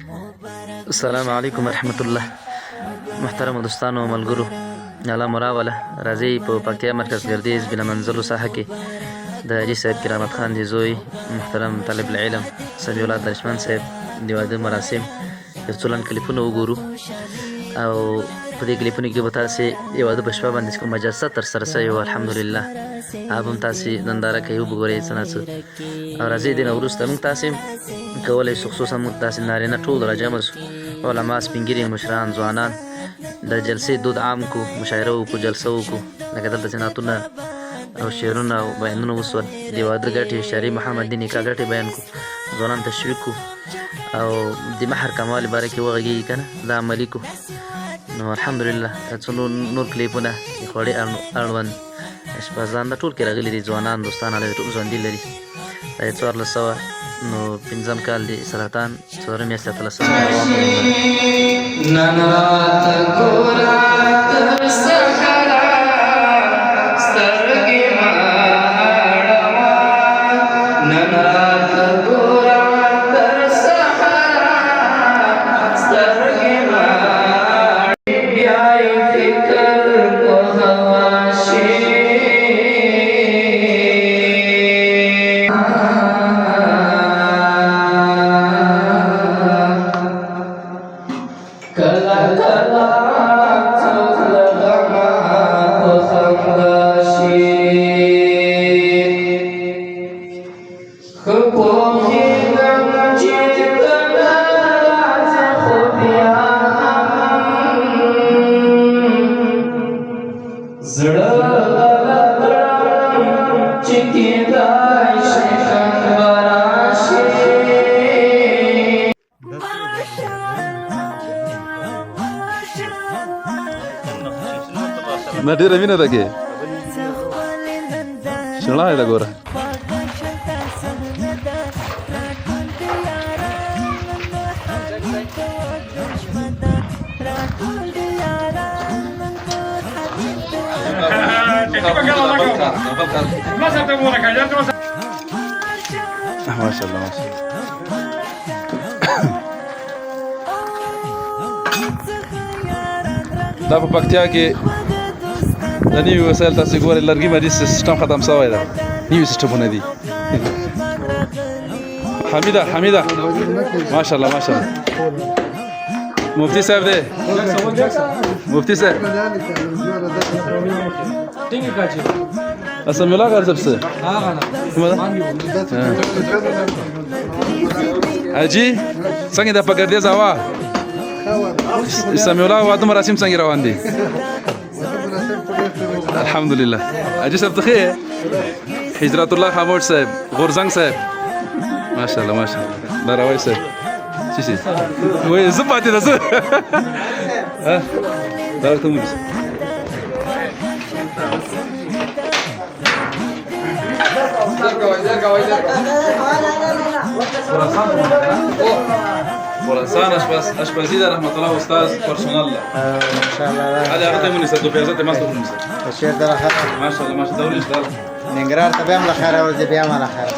السلام علیکم ورحمت الله. محترم دوستانو ملګرو، الله مراوله راځي په پکتیا مرکز ګردیز بنا منزلو ساحه کې د حاجي صاحب کرامت خان دی زوی محترم طالب العلم سمیع الله درشمن صاحب د واده مراسم یو څو لنډ کلیپونه وګورو او په دې کلیپونو کې به تاسې یو واده په شپه باندې کوم مجسه ترسره شوی و الحمدلله هغه هم تاسې ننداره کوئ وګورئ څه نه څه او راځئ دې نه وروسته موږ تاسې کولی شو خصوصا موږ تاسې نارینه ټول راجمع شو علما سپین ږیري مشران ځوانان د جلسې دود عام کو مشاعره وکړو جلسه وکړو لکه دلته چې نعتونه او شعرونه او بیانونه وسول د واده ګټې شرعي محمد دین نکاح ګټې بیان کړو ځوانان تشویق کړو او د مهر کموالي باره کې وغږېږي که نه دا عملي کړو نو الحمدلله څو نور کلیپونه د خوړې اړوند اشپزان دا ټول کې راغلي دي ځوانان دوستان هلته ټول ژوندي لري دا یې 1400 نو پنځم کال دی سرطان څلورم میاشت اتلسم نن راته ګوره تر سحره سترګې مه اړوه نن راته ګوره تر سحره سترګې مه بیا یې فکر په هوا شي کلا کلا څوک له غمه په خندا شي ښه پوهېږم چې ته نه راځې خو بیا هم زړه لکړم چې کېدای شي ښه راشي نه ډېره مینه ده کې شڼا یې ده ګوره ماشاء الله ماشاء الله دا په پکتیا کې د نوي وسایل تاسې ګورئ لرګي مدي سیسټم ختم شوی ده نوي سیسټمونه دي حمیده ماشاء الله ماشاء الله مفتی صاحب دی مفتی صاحب سمیع الله غر صاحب څه حاجي څنګه ده په ګردیز هوا سمیع الله واده مراسم څنګه روان دي الحمدلله حاجي صاحب ته ښه حضرت الله خاموش صاحب غورزنګ صاحب ماشاءالله ماشاءالله لاروی صاحب چی وای زه پاتې ده زه دا ورته ومونځه خراسان اشپزی ده رحمت الله استاد پرسونال ده ماشاءالله هذا هغه ته ونیسه دو پیازه ته ماسته ونیسه شیر در خیر ماشاءالله ماشاءالله دولش ده ننګرهار ته به هم له خیره ورځي بیا هم له خیره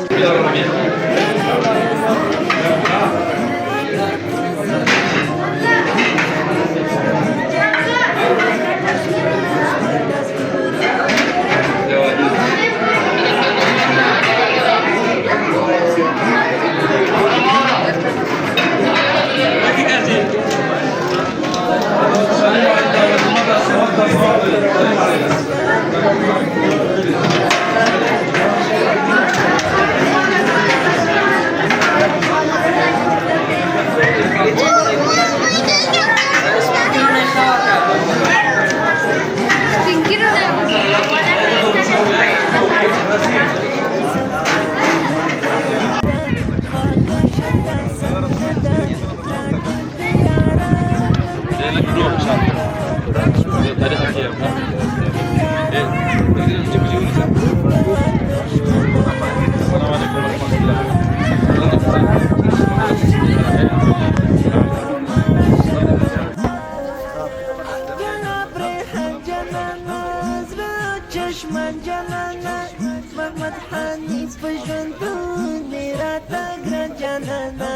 چشمن جانانا محمد حنیف په ژوندون می راته ګران جانانا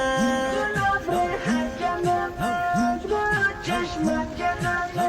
چشم جنانه